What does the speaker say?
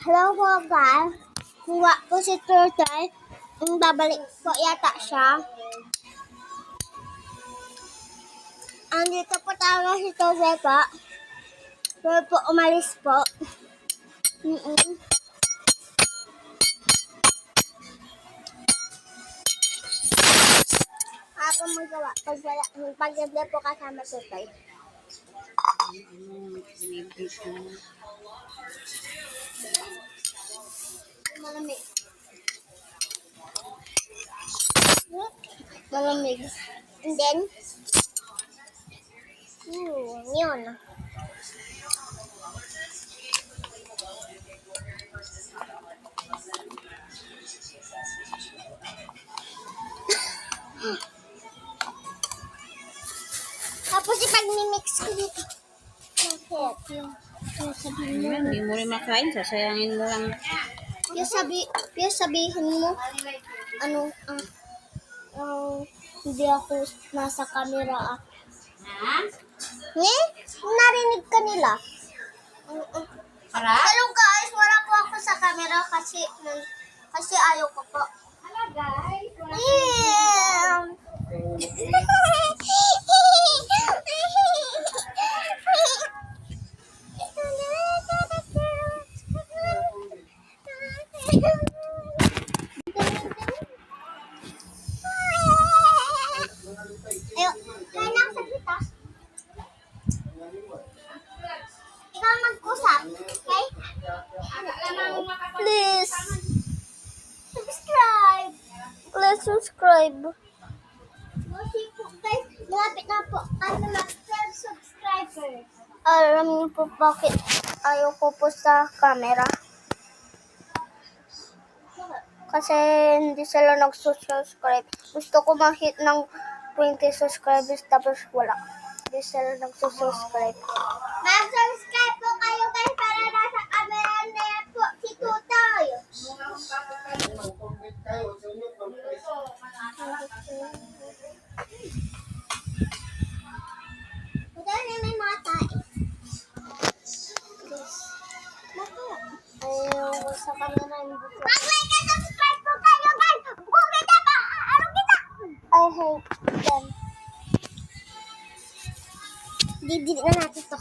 Hello po guys. Kuha po si Turtle. Babalik po yata siya. Andito po tayo si Turtle po. Pero po umalis po. Ako magawa. Pag-gabi po kasama Turtle. Malamig. Malamig. And then, yun. Tapos ipag-mix ko dito. Bakit? Yung sabihin mo. Hindi mo rin makain, sasayangin mo lang. Yung sabihin mo, hindi ako nasa camera. Narinig ka nila. Para? Hello guys, wala po ako sa camera kasi ayaw ko po. Hello guys. Kaya sa kita. Ikaw mag-usap, okay? Please subscribe. Please subscribe. Guys, malapit na po kami mag-12 subscribers. Alam niyo po bakit ayaw ko po sa camera? Kasi hindi sila nagsusubscribe. Gusto ko ma-hit ng 20 subscribers tapos wala. Hindi sila nagsusubscribe. Mag-subscribe po kayo guys para nasa camera na yan po si Tutoy. Tutoy na may mga tae. Ayaw sa camera yung buko. Mag-like and subscribe po kayo guys! Kung kita pa, ano kita? I hate them. Didili na natin to.